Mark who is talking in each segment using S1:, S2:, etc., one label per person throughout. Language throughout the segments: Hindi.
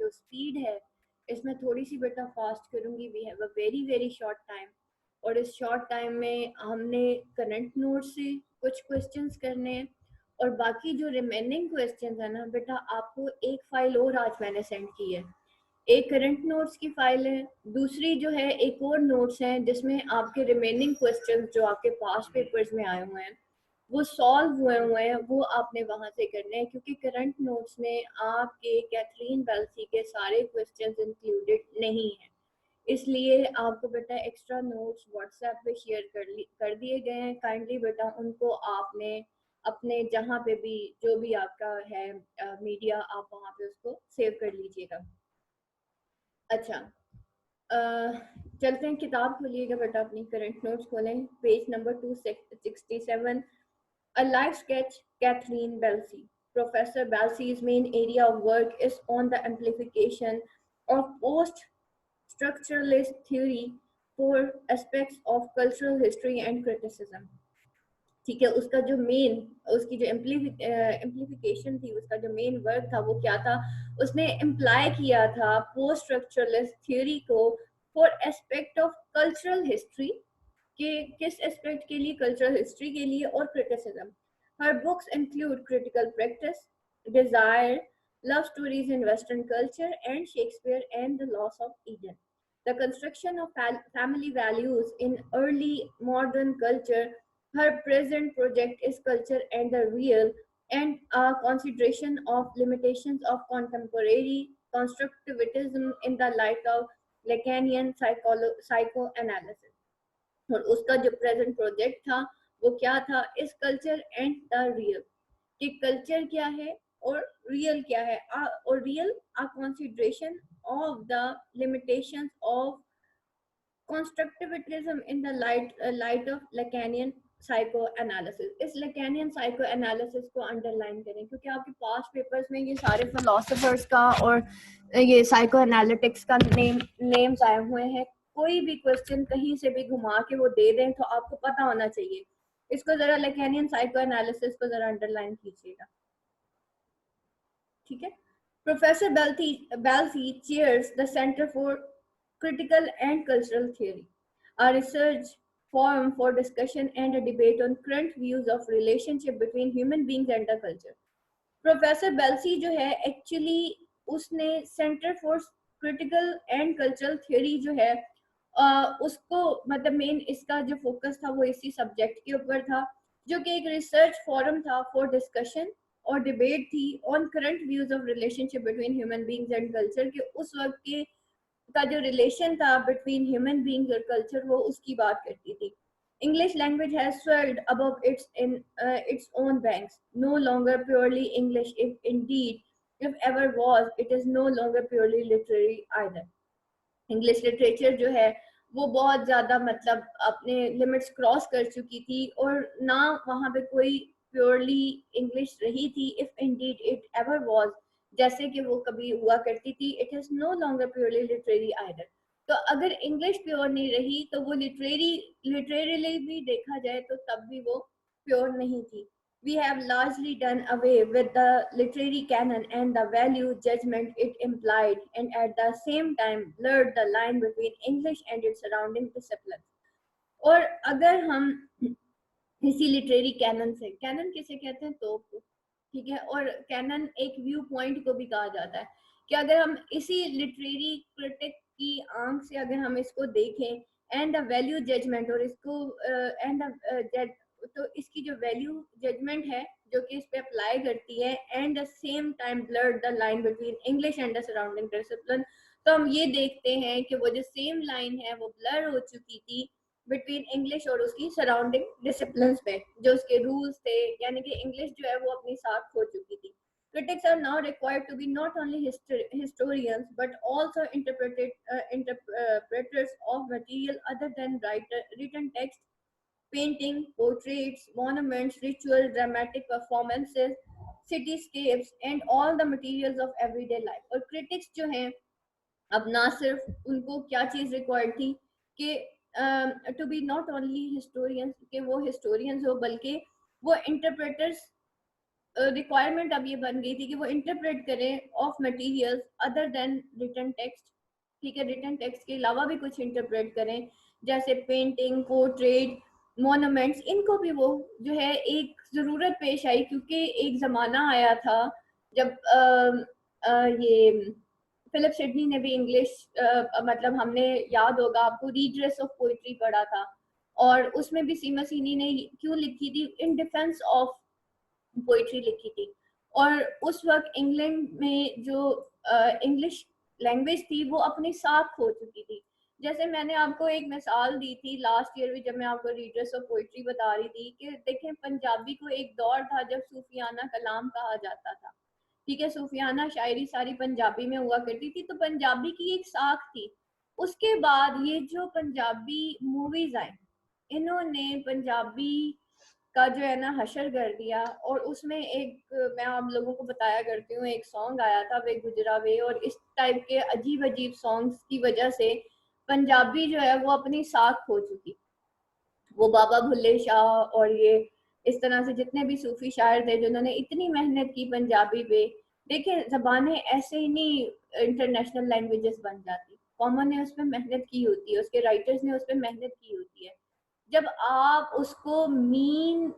S1: जो स्पीड है इसमें थोड़ी सी बेटा फास्ट करूँगी। We have a very very short time, और इस शॉर्ट टाइम में हमने करंट नोट से कुछ क्वेश्चंस करने हैं, और बाकी जो रिमेनिंग क्वेश्चंस है ना बेटा, आपको एक फाइल और आज मैंने सेंड की है। एक करंट नोट्स की फाइल है, दूसरी जो है एक और नोट्स हैं जिसमें आपके रिमेनिंग क्वेश्चंस जो आपके पास पेपर्स में आए हुए हैं वो सॉल्व हुए हैं, वो आपने वहां से करने हैं, क्योंकि करंट नोट्स में आपके कैथरीन बेल्सी के सारे क्वेश्चंस इंक्लूडेड नहीं है। इसलिए आपको बेटा एक्स्ट्रा नोट्स व्हाट्सएप पे शेयर कर दिए गए हैं। काइंडली बेटा उनको आपने अपने जहाँ पे भी जो भी आपका है मीडिया, आप वहाँ पे उसको सेव कर लीजिएगा। अच्छा, चलते हैं, किताब खोलिएगा बेटा, अपनी करंट नोट्स खोलें, page number 267, A Life Sketch, Kathleen Belsey. Professor Belsey's main area of work is on the amplification of post-structuralist theory for aspects of cultural history and criticism. ठीक है, उसका जो मेन, उसकी जो एम्प्लीफिकेशन थी, उसका जो मेन वर्क था वो क्या था, उसने इम्प्लाई किया था पोस्ट स्ट्रक्चरलिस्ट थ्योरी को for aspect of cultural history, के किस एस्पेक्ट के लिए, कल्चरल हिस्ट्री के लिए, और criticism. Her books include critical practice, desire, love stories in western culture, and Shakespeare and the loss of Eden, the construction of family values in early modern culture. Her present project is culture and the real, and a consideration of limitations of contemporary constructivism in the light of Lacanian psychoanalysis. और उसका जो प्रेजेंट प्रोजेक्ट था वो क्या था, इस कल्चर एंड द रियल, कि कल्चर क्या है और रियल क्या है, और real a consideration of the limitations of constructivism in the light of Lacanian psychoanalysis. इस Lacanian psychoanalysis को अंडरलाइन करें, क्योंकि आपके पास पेपर्स में ये सारे फिलोसोफर्स का और ये साइकोएनालिटिक्स का नेम्स आए हुए हैं। कोई भी क्वेश्चन कहीं से भी घुमा के वो दे दें तो आपको पता होना चाहिए। इसको जरा Lacanian psychoanalysis को जरा अंडरलाइन कीजिएगा, ठीक है। Professor Balsi chairs the Center for Critical and Cultural Theory, a research forum for discussion and a debate on current views of relationship between human beings and the culture. Professor Balsi जो है actually उसने Center for Critical and Cultural Theory जो है उसको मतलब मेन इसका जो फोकस था वो इसी सब्जेक्ट के ऊपर था, जो कि एक रिसर्च फोरम था फॉर डिस्कशन और डिबेट थी on current views of relationship between human beings and culture, के उस वक्त के का जो रिलेशन था बिटवीन ह्यूमन बीइंग्स और कल्चर वो उसकी बात करती थी। English language has swelled above its own banks, no longer purely English, if ever was, it is no longer purely literary either. English literature जो है वो बहुत ज़्यादा मतलब अपने लिमिट्स क्रॉस कर चुकी थी, और ना वहाँ पे कोई प्योरली इंग्लिश रही थी, if indeed it ever was, जैसे कि वो कभी हुआ करती थी। It is no longer purely literary either. तो अगर इंग्लिश प्योर नहीं रही तो वो लिटरेरीली भी देखा जाए तो तब भी वो प्योर नहीं थी। We have largely done away with the literary canon and the value judgment it implied, and at the same time blurred the line between English and its surrounding disciplines. और अगर हम इसी लिटरेरी कैनन से, कैनन किसे कहते हैं, तो ठीक है, और कैनन एक व्यू पॉइंट को भी कहा जाता है, कि अगर हम इसी लिटरेरी क्रिटिक की आंख से अगर हम इसको देखें एंड द वैल्यू जजमेंट, और इसको तो इसकी जो वैल्यू जजमेंट है जो कि इस पे अप्लाई करती है, and the same time blurred the line between English and the surrounding discipline, तो हम ये देखते हैं कि वो जो सेम लाइन है वो ब्लर हो चुकी थी बिटवीन इंग्लिश और उसकी सराउंडिंग डिसिप्लिन्स पे, जो उसके रूल्स थे, यानी कि इंग्लिश जो है वो अपनी साख खो चुकी थी। Critics are now required to be not only historians but also interpreters of material other than written text, painting, portraits, monuments, ritual, dramatic performances, cityscapes, and all the materials of everyday life. और critics जो हैं, अब ना सिर्फ उनको क्या चीज़ रिक्वायर्ड थी कि to be not only historians, कि वो हिस्टोरियंस हो, बल्कि वो इंटरप्रेटर्स रिक्वायरमेंट अब ये बन गई थी कि वो इंटरप्रेट करें of materials other than written text, ठीक है, रिटन टेक्स्ट के अलावा भी कुछ इंटरप्रेट करें, जैसे पेंटिंग, पोर्ट्रेट, मोनूमेंट्स, इनको भी वो जो है एक ज़रूरत पेश आई, क्योंकि एक ज़माना आया था जब ये फिलिप सिडनी ने भी इंग्लिश, मतलब हमने, याद होगा आपको, रीड्रेस ऑफ पोइट्री पढ़ा था, और उसमें भी सीमा सीनी ने क्यों लिखी थी, इन डिफेंस ऑफ पोइट्री लिखी थी। और उस वक्त इंग्लैंड में जो इंग्लिश लैंग्वेज थी वो अपनी साख खो चुकी थी। जैसे मैंने आपको एक मिसाल दी थी लास्ट ईयर भी, जब मैं आपको रीडर्स ऑफ पोइट्री बता रही थी, कि देखें पंजाबी को एक दौर था जब सूफियाना कलाम कहा जाता था, ठीक है, सूफियाना शायरी सारी पंजाबी में हुआ करती थी, तो पंजाबी की एक साख थी। उसके बाद ये जो पंजाबी मूवीज आई, इन्होंने पंजाबी का जो है ना हशर कर दिया, और उसमें एक, मैं आप लोगों को बताया करती हूँ, एक सॉन्ग आया था वे गुजरा वे, और इस टाइप के अजीब अजीब सॉन्ग्स की वजह से पंजाबी जो है वो अपनी साख खो चुकी। वो बाबा भुल्ले शाह और ये इस तरह से जितने भी सूफी शायर थे जिन्होंने इतनी मेहनत की पंजाबी पे, देखिए जबानें ऐसे ही नहीं इंटरनेशनल लैंग्वेजेस बन जाती, कॉमन ने उसमें मेहनत की होती है, उसके राइटर्स ने उसमें मेहनत की होती है। जब आप उसको मीन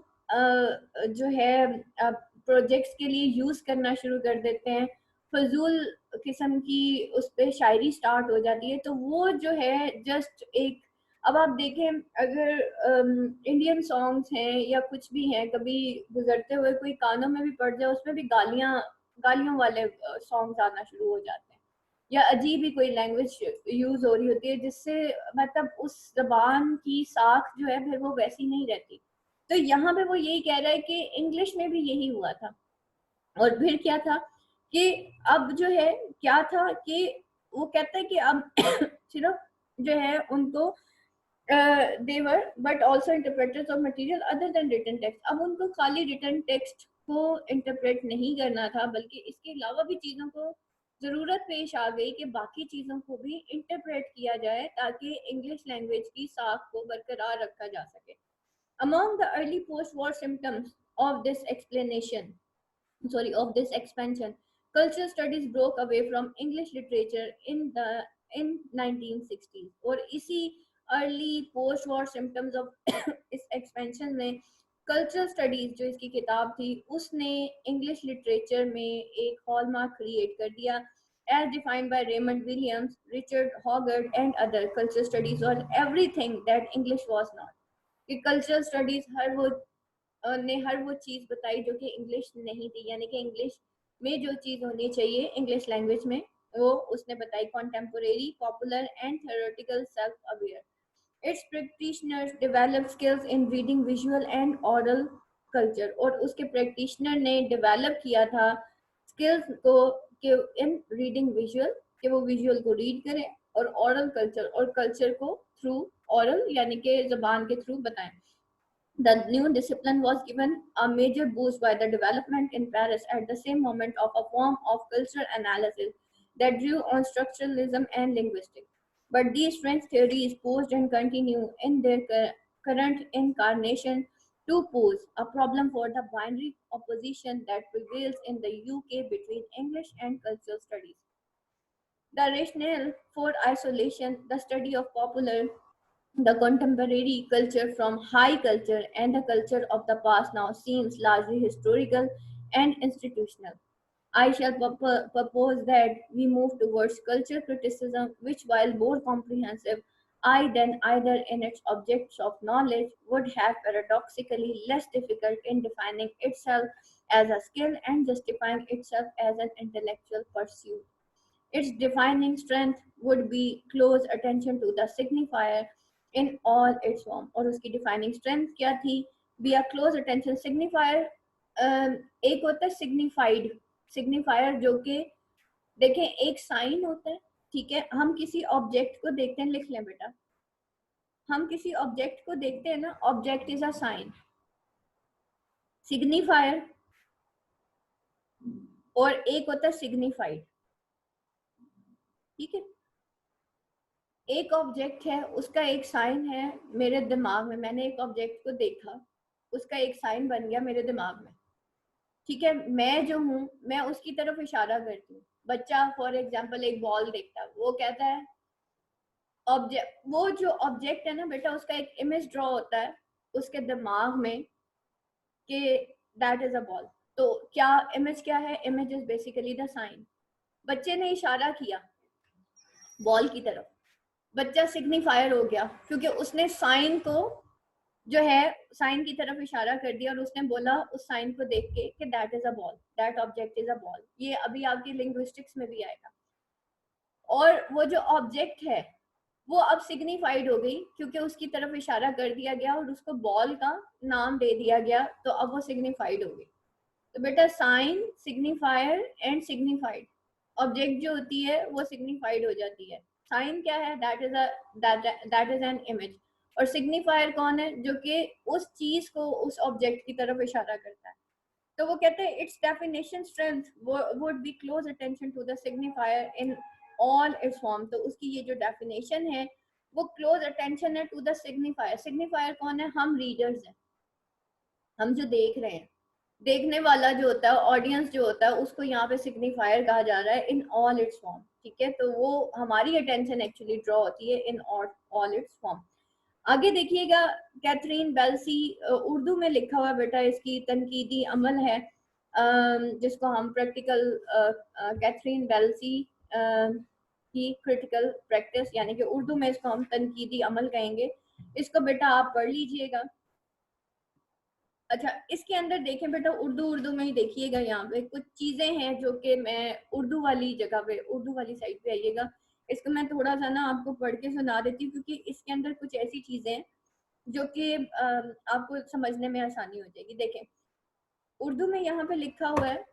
S1: जो है प्रोजेक्ट्स के लिए यूज करना शुरू कर देते हैं, फजूल किस्म की उस पर शायरी स्टार्ट हो जाती है, तो वो जो है जस्ट एक, अब आप देखें अगर इंडियन सॉन्ग्स हैं या कुछ भी हैं, कभी गुजरते हुए कोई कानों में भी पड़ जाए, उसमें भी गालियों वाले सॉन्ग्स आना शुरू हो जाते हैं, या अजीब ही कोई लैंग्वेज यूज हो रही होती है, जिससे मतलब उस जबान की साख जो है फिर वो वैसी नहीं रहती। तो यहाँ पे वो यही कह रहा है कि इंग्लिश में भी यही हुआ था। और फिर क्या था कि अब जो है, क्या था कि वो कहता है कि अब सिर्फ जो है उनको they're but also interpreters of material other than written text, अब उनको खाली रिटन टेक्स्ट को इंटरप्रेट नहीं करना था, बल्कि इसके अलावा भी चीज़ों को ज़रूरत पेश आ गई कि बाकी चीज़ों को भी इंटरप्रेट किया जाए, ताकि इंग्लिश लैंग्वेज की साख को बरकरार रखा जा सके। Among the early post-war symptoms of this explanation, of this expansion, cultural studies broke away from English literature in 1960s, और इसी early post-war symptoms of इस expansion में कल्चरल स्टडीज जो इसकी किताब थी उसने इंग्लिश लिटरेचर में एक हॉलमार्क क्रिएट कर दिया, as defined by Raymond Williams, Richard Hoggart and other cultural studies on everything that English was not, कि कल्चरल स्टडीज ने हर वो चीज बताई जो कि इंग्लिश नहीं थी, यानी कि इंग्लिश में जो चीज होनी चाहिए इंग्लिश लैंग्वेज में वो उसने बताई, contemporary, popular and theoretical, self aware. Its practitioners develop skills in reading visual and aural culture, और उसके प्रैक्टिशनर ने डेवलप किया था स्किल्स को कि इन रीडिंग विजुअल, कि वो विजुअल को रीड करें, और ऑरल कल्चर, और कल्चर को थ्रू ऑरल यानी कि जबान के थ्रू बताएं। The new discipline was given a major boost by the development in Paris at the same moment of a form of cultural analysis that drew on structuralism and linguistics. But these French theories posed and continue in their current incarnation to pose a problem for the binary opposition that prevails in the UK between English and cultural studies. The rationale for isolation, the study of popular, the contemporary culture from high culture and the culture of the past now seems largely historical and institutional. I shall propose that we move towards culture criticism, which, while more comprehensive, I than either in its objects of knowledge, would have paradoxically less difficult in defining itself as a skill and justifying itself as an intellectual pursuit. Its defining strength would be close attention to the signifier in all its form, और उसकी defining strength क्या थी? Be a close attention signifier, एक होता है signified, signifier जो कि देखें एक साइन होता है, ठीक है, हम किसी ऑब्जेक्ट को देखते हैं, लिख लें बेटा, हम किसी ऑब्जेक्ट को देखते हैं ना, object is a sign, signifier, और एक होता है सिग्निफाइड, ठीक है। एक ऑब्जेक्ट है, उसका एक साइन है मेरे दिमाग में, मैंने एक ऑब्जेक्ट को देखा, उसका एक साइन बन गया मेरे दिमाग में, ठीक है, मैं जो हूँ मैं उसकी तरफ इशारा करती हूँ। बच्चा फॉर एग्जाम्पल एक बॉल देखता है, वो कहता है ऑब्जेक्ट, वो जो ऑब्जेक्ट है ना बेटा, उसका एक इमेज ड्रॉ होता है उसके दिमाग में कि दैट इज अ बॉल। तो क्या इमेज क्या है? Image is basically the sign. बच्चे ने इशारा किया बॉल की तरफ, बच्चा सिग्निफायर हो गया क्योंकि उसने साइन को जो है साइन की तरफ इशारा कर दिया और उसने बोला उस साइन को देख के कि that is a ball, that object is a ball. ये अभी आपकी लिंग्विस्टिक्स में भी आएगा। और वो जो ऑब्जेक्ट है वो अब सिग्निफाइड हो गई क्योंकि उसकी तरफ इशारा कर दिया गया और उसको बॉल का नाम दे दिया गया, तो अब वो सिग्निफाइड हो गई। तो बेटा sign, signifier and signified, object जो होती है वो सिग्निफाइड हो जाती है। साइन क्या है? That is an image. और सिग्निफायर कौन है? जो कि उस चीज को, उस ऑब्जेक्ट की तरफ इशारा करता है। तो वो कहते हैं it's definition strength would be close attention to the signifier in all its form. तो उसकी ये जो डेफिनेशन है वो क्लोज अटेंशन है टू द सिग्निफायर। सिग्निफायर कौन है? हम रीडर्स हैं, हम जो देख रहे हैं। देखने वाला जो होता है, ऑडियंस जो होता है, उसको यहाँ पे सिग्निफायर कहा जा रहा है इन ऑल इट्स फॉर्म। ठीक है, तो वो हमारी अटेंशन एक्चुअली ड्रॉ होती है इन ऑल इट्स फॉर्म। आगे देखिएगा, कैथरीन बेल्सी, उर्दू में लिखा हुआ बेटा, इसकी तनकीदी अमल है जिसको हम प्रैक्टिकल कैथरीन बेल्सी की क्रिटिकल प्रैक्टिस, यानी कि उर्दू में इसको हम तनकीदी अमल कहेंगे। इसको बेटा आप पढ़ लीजिएगा। अच्छा, इसके अंदर देखें बेटा, उर्दू में ही देखिएगा, यहाँ पे कुछ चीजें हैं जो कि मैं उर्दू वाली जगह पे, उर्दू वाली साइड पे आइएगा। इसको मैं थोड़ा सा ना आपको पढ़ के सुना देती हूँ क्योंकि इसके अंदर कुछ ऐसी चीजें हैं जो कि आपको समझने में आसानी हो जाएगी। देखें, उर्दू में यहाँ पे लिखा हुआ है